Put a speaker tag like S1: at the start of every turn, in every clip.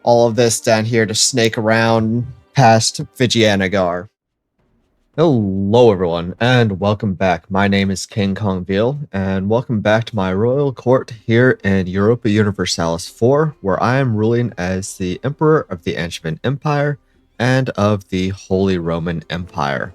S1: All of this down here to snake around past Vijayanagara. Hello everyone, and welcome back. My name is King Kongveal, and welcome back to my royal court here in Europa Universalis 4, where I am ruling as the Emperor of the Angevin Empire and of the Holy Roman Empire.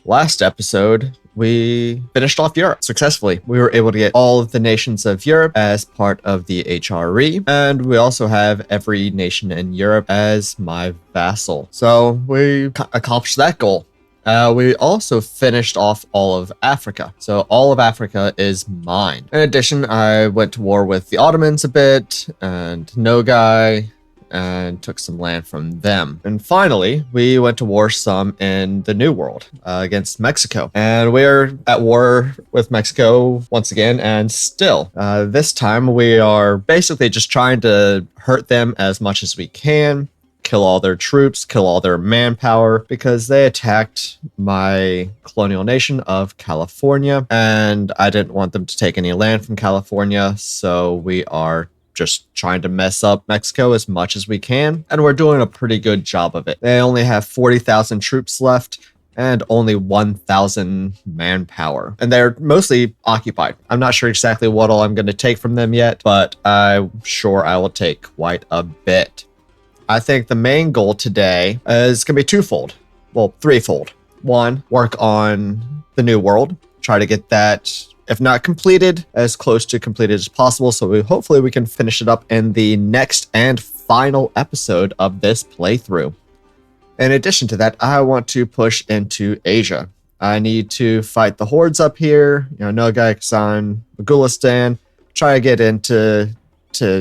S1: Last episode, we finished off Europe successfully. We were able to get all of the nations of Europe as part of the HRE, and we also have every nation in Europe as my vassal. So we accomplished that goal. We also finished off all of Africa. So all of Africa is mine. In addition, I went to war with the Ottomans a bit, and Nogai, and took some land from them. And finally, we went to war some in the New World against Mexico. And we're at war with Mexico once again, and still. This time, we are basically just trying to hurt them as much as we can, kill all their troops, kill all their manpower, because they attacked my colonial nation of California, and I didn't want them to take any land from California, so we are just trying to mess up Mexico as much as we can, and we're doing a pretty good job of it. They only have 40,000 troops left and only 1,000 manpower, and they're mostly occupied. I'm not sure exactly what all I'm going to take from them yet, but I'm sure I will take quite a bit. I think the main goal today is going to be twofold. Well, threefold. One, work on the New World, try to get that, if not completed, as close to completed as possible, so hopefully we can finish it up in the next and final episode of this playthrough. In addition to that, I want to push into Asia. I need to fight the hordes up here, Nogai, Kazan, Magulistan, try to get into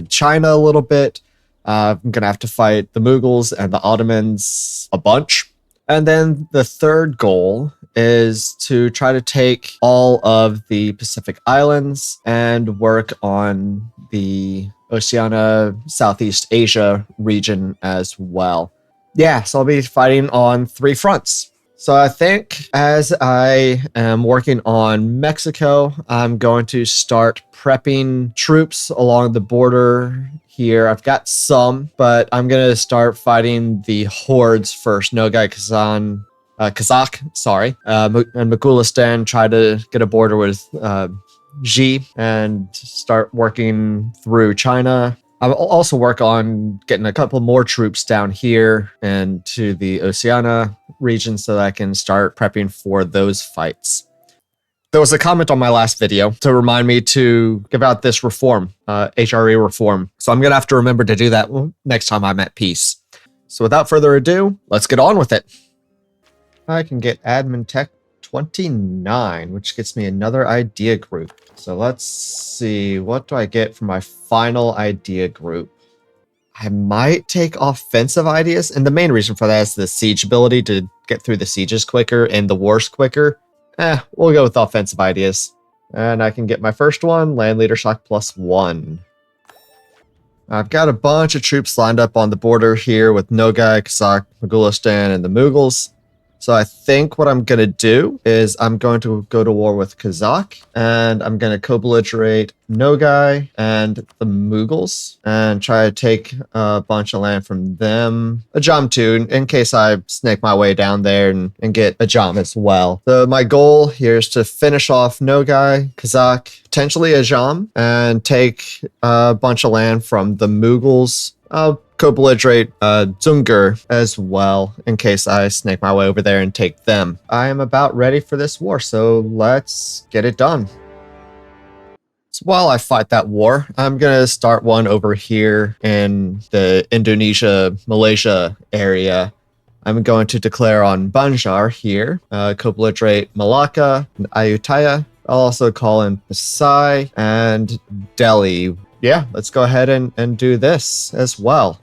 S1: China a little bit. I'm going to have to fight the Mughals and the Ottomans a bunch. And then the third goal is to try to take all of the Pacific Islands and work on the Oceania, Southeast Asia region as well. Yeah, so I'll be fighting on 3 fronts. So I think as I am working on Mexico, I'm going to start prepping troops along the border here. I've got some, but I'm going to start fighting the hordes first. Nogai, Kazakh, and Magulistan, try to get a border with Xi and start working through China. I'll also work on getting a couple more troops down here and to the Oceania region so that I can start prepping for those fights. There was a comment on my last video to remind me to give out this reform, HRE reform. So I'm going to have to remember to do that next time I'm at peace. So without further ado, let's get on with it. I can get admin tech 29, which gets me another idea group. So let's see, what do I get for my final idea group? I might take offensive ideas, and the main reason for that is the siege ability to get through the sieges quicker and the wars quicker. We'll go with offensive ideas. And I can get my first one, land leader shock +1. I've got a bunch of troops lined up on the border here with Nogai, Kazakh, Magulistan, and the Mughals. So I think what I'm going to do is I'm going to go to war with Kazakh, and I'm going to co-belligerate Nogai and the Mughals and try to take a bunch of land from them. Ajam too, in case I snake my way down there and get Ajam as well. So my goal here is to finish off Nogai, Kazakh, potentially Ajam, and take a bunch of land from the Mughals. I'll co-belligerate Dzungar as well, in case I snake my way over there and take them. I am about ready for this war, so let's get it done. So while I fight that war, I'm going to start one over here in the Indonesia-Malaysia area. I'm going to declare on Banjar here, co-belligerate Malacca and Ayutthaya. I'll also call in Pasai and Delhi. Yeah, let's go ahead and do this as well.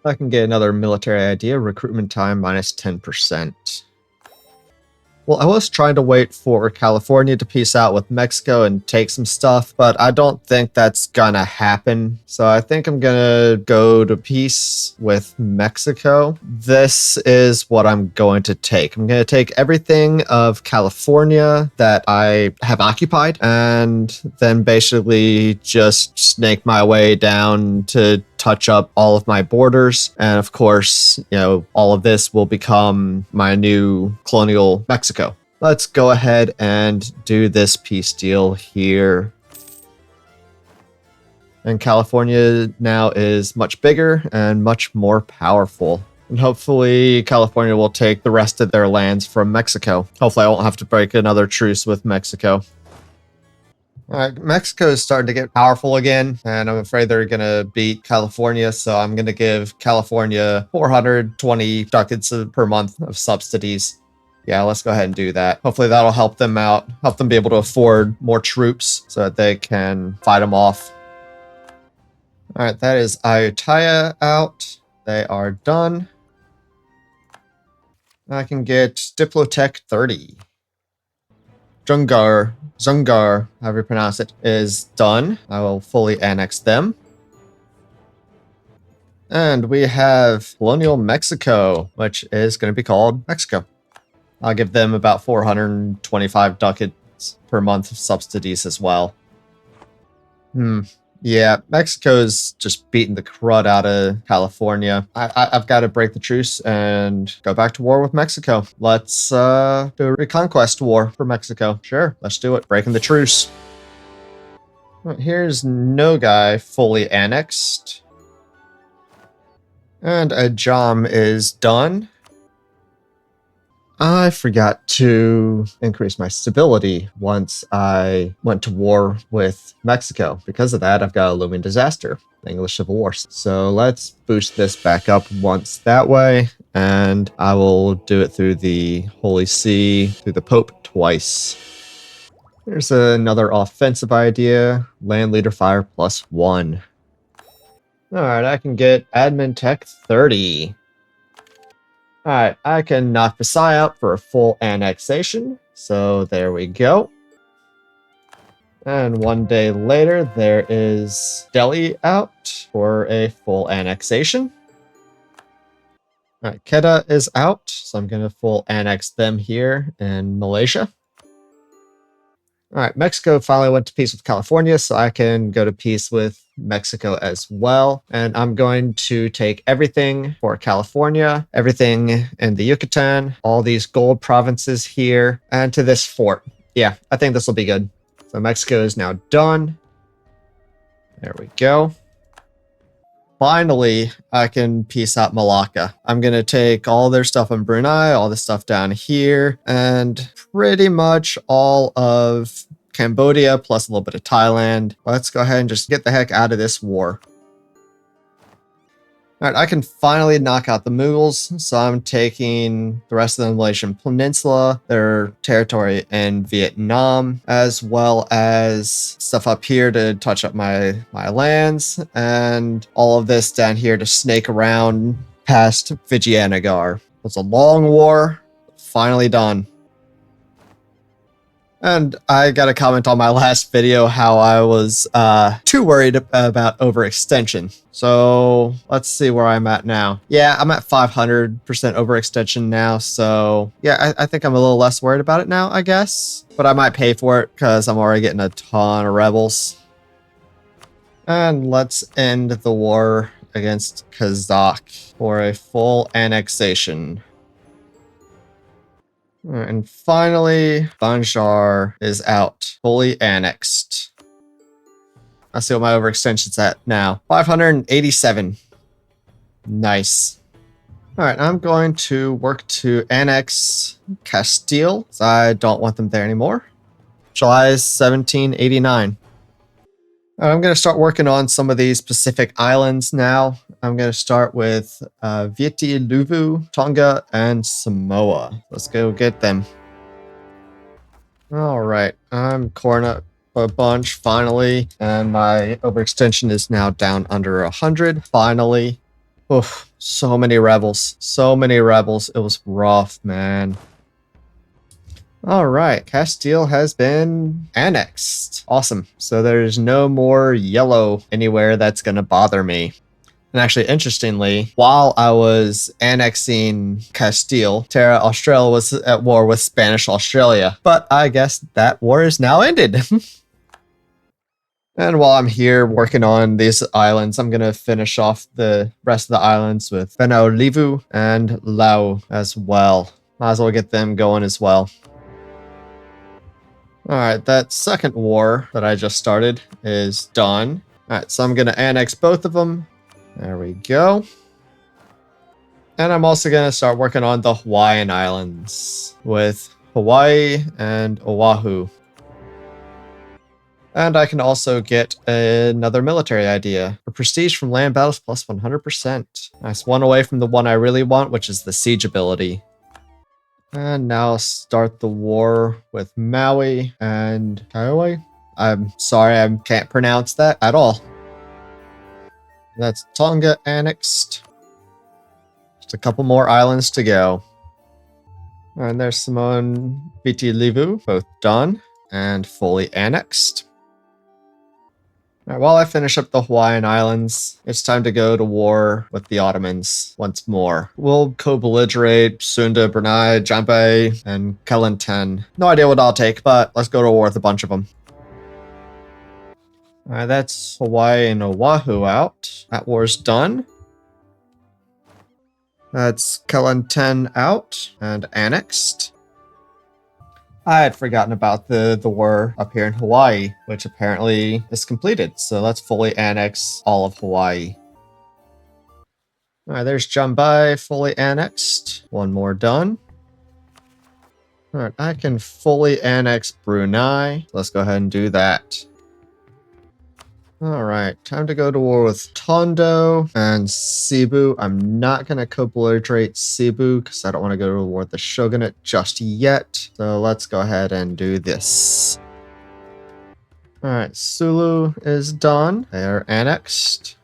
S1: I can get another military idea. Recruitment time -10%. Well, I was trying to wait for California to peace out with Mexico and take some stuff, but I don't think that's gonna happen. So I think I'm gonna go to peace with Mexico. This is what I'm going to take. I'm gonna take everything of California that I have occupied and then basically just snake my way down to touch up all of my borders. And of course, all of this will become my new colonial Mexico. Let's go ahead and do this peace deal here. And California now is much bigger and much more powerful. And hopefully California will take the rest of their lands from Mexico. Hopefully I won't have to break another truce with Mexico. Mexico is starting to get powerful again, and I'm afraid they're going to beat California, so I'm going to give California 420 ducats per month of subsidies. Yeah, let's go ahead and do that. Hopefully that'll help them out, help them be able to afford more troops so that they can fight them off. All right, that is Ayutthaya out. They are done. I can get Diplotech 30. Zungar, however you pronounce it, is done. I will fully annex them. And we have Colonial Mexico, which is going to be called Mexico. I'll give them about 425 ducats per month of subsidies as well. Yeah, Mexico's just beating the crud out of California. I've got to break the truce and go back to war with Mexico. Let's do a reconquest war for Mexico. Sure, let's do it. Breaking the truce. Here's Nogai fully annexed. And Ajam is done. I forgot to increase my stability once I went to war with Mexico. Because of that, I've got a looming disaster, the English Civil War. So let's boost this back up once that way, and I will do it through the Holy See, through the Pope twice. There's another offensive idea, land leader fire +1. All right, I can get admin tech 30. Alright, I can knock Versailles out for a full annexation. So there we go. And one day later, there is Delhi out for a full annexation. Alright, Kedah is out, so I'm going to full annex them here in Malaysia. Alright, Mexico finally went to peace with California, so I can go to peace with Mexico as well. And I'm going to take everything for California, everything in the Yucatan, all these gold provinces here, and to this fort. Yeah, I think this will be good. So Mexico is now done. There we go. Finally, I can peace out Malacca. I'm going to take all their stuff in Brunei, all the stuff down here, and pretty much all of Cambodia, plus a little bit of Thailand. Let's go ahead and just get the heck out of this war. Alright, I can finally knock out the Mughals, so I'm taking the rest of the Malaysian Peninsula, their territory in Vietnam, as well as stuff up here to touch up my lands, and all of this down here to snake around past Vijayanagar. It was a long war, finally done. And I got a comment on my last video how I was too worried about overextension. So let's see where I'm at now. Yeah, I'm at 500% overextension now. So yeah, I think I'm a little less worried about it now, I guess. But I might pay for it because I'm already getting a ton of rebels. And let's end the war against Kazakh for a full annexation. And finally, Banjar is out, fully annexed. I see what my overextension's at now. 587. Nice. Alright, I'm going to work to annex Castile, so I don't want them there anymore. July 1789. I'm going to start working on some of these Pacific islands now. I'm going to start with Viti Levu, Tonga, and Samoa. Let's go get them. All right, I'm coring up a bunch finally, and my overextension is now down under 100 finally. Oof, so many rebels. So many rebels. It was rough, man. Alright, Castile has been annexed. Awesome. So there's no more yellow anywhere that's gonna bother me. And actually, interestingly, while I was annexing Castile, Terra Australia was at war with Spanish Australia. But I guess that war is now ended. And while I'm here working on these islands, I'm going to finish off the rest of the islands with Benaulivu and Lau as well. Might as well get them going as well. Alright, that second war that I just started is done. Alright, so I'm going to annex both of them. There we go. And I'm also going to start working on the Hawaiian Islands with Hawaii and Oahu. And I can also get another military idea. For prestige from land battles plus 100%. Nice, one away from the one I really want, which is the siege ability. And now start the war with Maui and Kiowa. I'm sorry, I can't pronounce that at all. That's Tonga annexed. Just a couple more islands to go. And there's Samoan Viti-Levu, both done and fully annexed. Alright, while I finish up the Hawaiian Islands, it's time to go to war with the Ottomans once more. We'll co-belligerate Sunda, Brunei, Jambe, and Kelantan. No idea what I'll take, but let's go to war with a bunch of them. Alright, that's Hawaii and Oahu out. That war's done. That's Kelantan out and annexed. I had forgotten about the war up here in Hawaii, which apparently is completed. So let's fully annex all of Hawaii. Alright, there's Jambai fully annexed. One more done. Alright, I can fully annex Brunei. Let's go ahead and do that. Alright, time to go to war with Tondo and Cebu. I'm not going to co-belligerate Cebu because I don't want to go to war with the Shogunate just yet. So let's go ahead and do this. Alright, Sulu is done. They are annexed.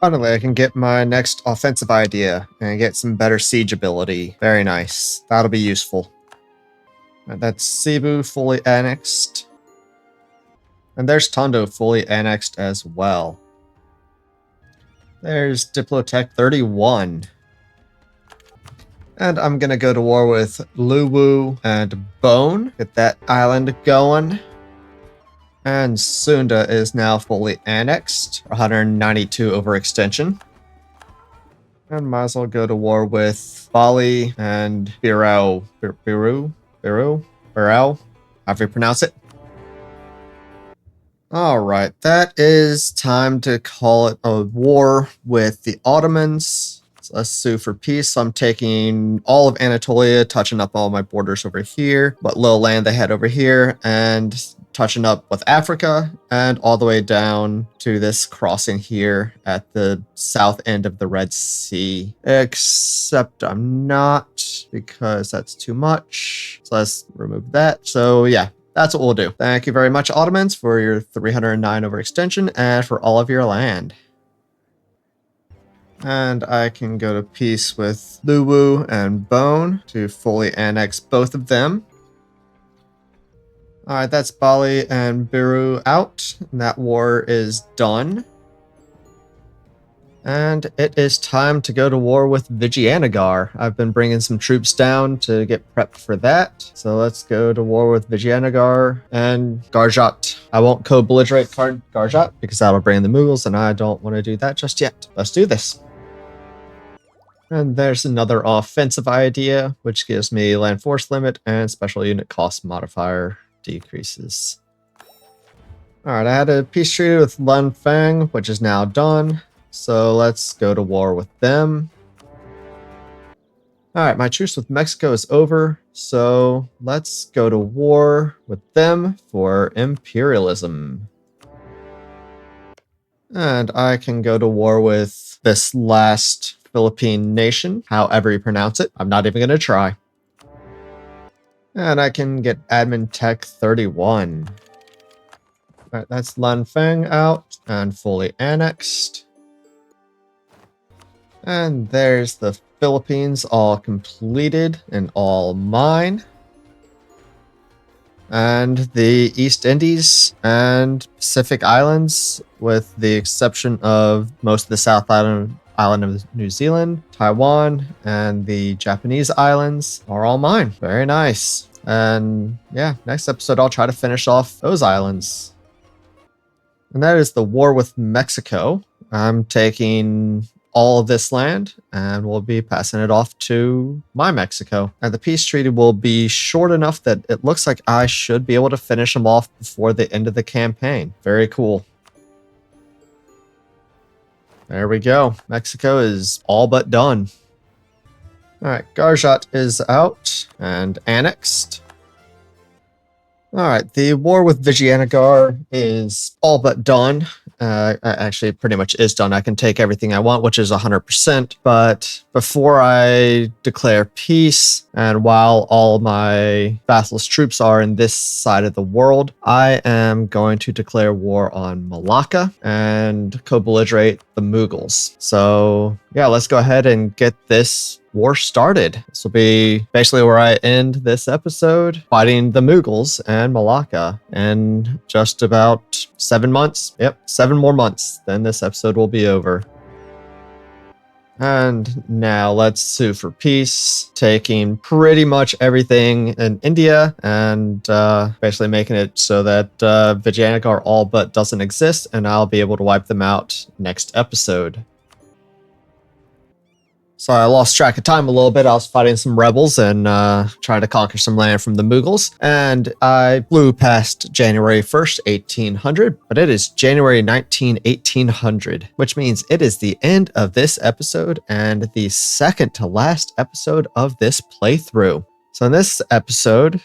S1: Finally, I can get my next offensive idea and get some better siege ability. Very nice. That'll be useful. Alright, that's Cebu fully annexed. And there's Tondo fully annexed as well. There's Diplotech 31. And I'm going to go to war with Luwu and Bone. Get that island going. And Sunda is now fully annexed. 192 overextension. And might as well go to war with Bali and Birau. Birau? However you pronounce it. Alright, that is time to call it a war with the Ottomans. So let's sue for peace. So I'm taking all of Anatolia, touching up all my borders over here, what little land they had over here, and touching up with Africa, and all the way down to this crossing here at the south end of the Red Sea. Except I'm not, because that's too much. So let's remove that. So yeah. That's what we'll do. Thank you very much, Ottomans, for your 309 overextension and for all of your land. And I can go to peace with Luwu and Bone to fully annex both of them. Alright, that's Bali and Biru out. And that war is done. And it is time to go to war with Vijayanagar. I've been bringing some troops down to get prepped for that. So let's go to war with Vijayanagar and Garjat. I won't co-belligerate Garjat because that'll bring the Mughals, and I don't want to do that just yet. Let's do this. And there's another offensive idea, which gives me land force limit and special unit cost modifier decreases. Alright, I had a peace treaty with Lun Fang, which is now done. So let's go to war with them. Alright, my truce with Mexico is over. So let's go to war with them for imperialism. And I can go to war with this last Philippine nation, however you pronounce it. I'm not even going to try. And I can get Admin Tech 31. Alright, that's Lan Feng out and fully annexed. And there's the Philippines all completed and all mine. and the East Indies and Pacific Islands, with the exception of most of the South Island of New Zealand, Taiwan, and the Japanese islands are all mine. Very nice. And yeah, next episode I'll try to finish off those islands. And that is the war with Mexico. I'm taking all of this land and we'll be passing it off to my Mexico. And the peace treaty will be short enough that it looks like I should be able to finish them off before the end of the campaign. Very cool. There we go. Mexico is all but done. All right, Garjat is out and annexed. All right, the war with Vijayanagara is all but done. Actually, pretty much is done. I can take everything I want, which is 100%. But before I declare peace, and while all my vassals' troops are in this side of the world, I am going to declare war on Malacca and co-belligerate the Mughals. So yeah, let's go ahead and get this war started. This will be basically where I end this episode, fighting the Mughals and Malacca in just about 7 months. Yep, 7 more months, then this episode will be over. And now let's sue for peace, taking pretty much everything in India and basically making it so that Vijayanagara all but doesn't exist, and I'll be able to wipe them out next episode. So I lost track of time a little bit. I was fighting some rebels and trying to conquer some land from the Mughals. And I flew past January 1st, 1800, but it is January 19, 1800, which means it is the end of this episode and the second to last episode of this playthrough. So in this episode,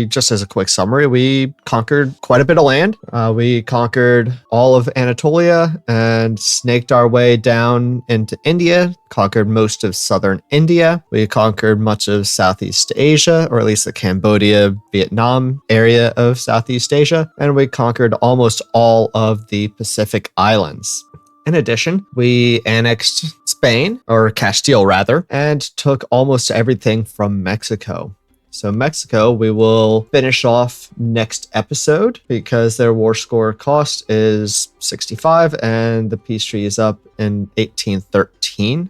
S1: just as a quick summary, we conquered quite a bit of land. We conquered all of Anatolia and snaked our way down into India, conquered most of southern India. We conquered much of Southeast Asia, or at least the Cambodia, Vietnam area of Southeast Asia. And we conquered almost all of the Pacific Islands. In addition, we annexed Spain, or Castile rather, and took almost everything from Mexico. So Mexico, we will finish off next episode because their war score cost is 65 and the peace treaty is up in 1813.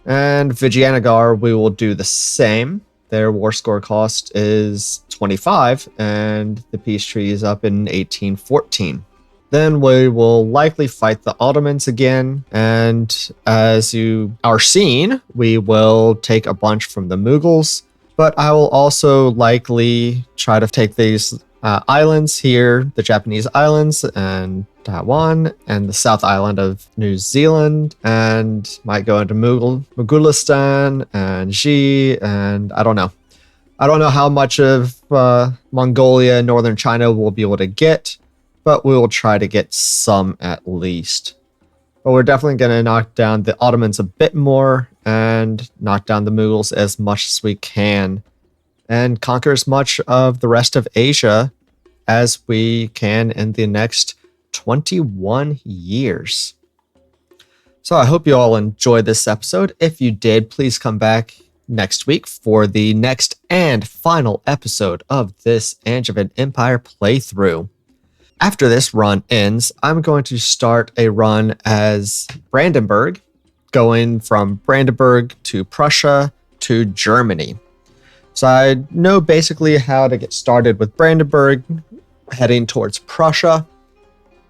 S1: And Vijayanagara, we will do the same. Their war score cost is 25 and the peace treaty is up in 1814. Then we will likely fight the Ottomans again, and as you are seeing, we will take a bunch from the Mughals, but I will also likely try to take these islands here, the Japanese islands and Taiwan and the South Island of New Zealand, and might go into Mughalistan and Xi, and I don't know. I don't know how much of Mongolia and northern China we'll be able to get, but we will try to get some at least. But we're definitely going to knock down the Ottomans a bit more and knock down the Mughals as much as we can and conquer as much of the rest of Asia as we can in the next 21 years. So I hope you all enjoyed this episode. If you did, please come back next week for the next and final episode of this Angevin Empire playthrough. After this run ends, I'm going to start a run as Brandenburg, going from Brandenburg to Prussia to Germany. So I know basically how to get started with Brandenburg, heading towards Prussia,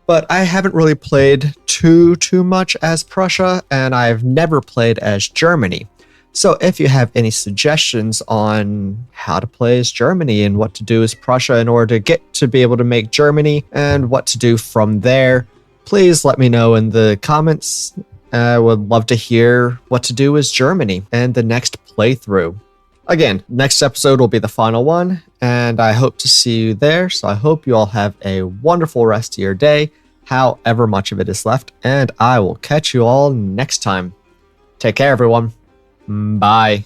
S1: but I haven't really played too much as Prussia, and I've never played as Germany. So if you have any suggestions on how to play as Germany and what to do as Prussia in order to get to be able to make Germany and what to do from there, please let me know in the comments. I would love to hear what to do as Germany and the next playthrough. Again, next episode will be the final one, and I hope to see you there. So I hope you all have a wonderful rest of your day, however much of it is left, and I will catch you all next time. Take care, everyone. Bye.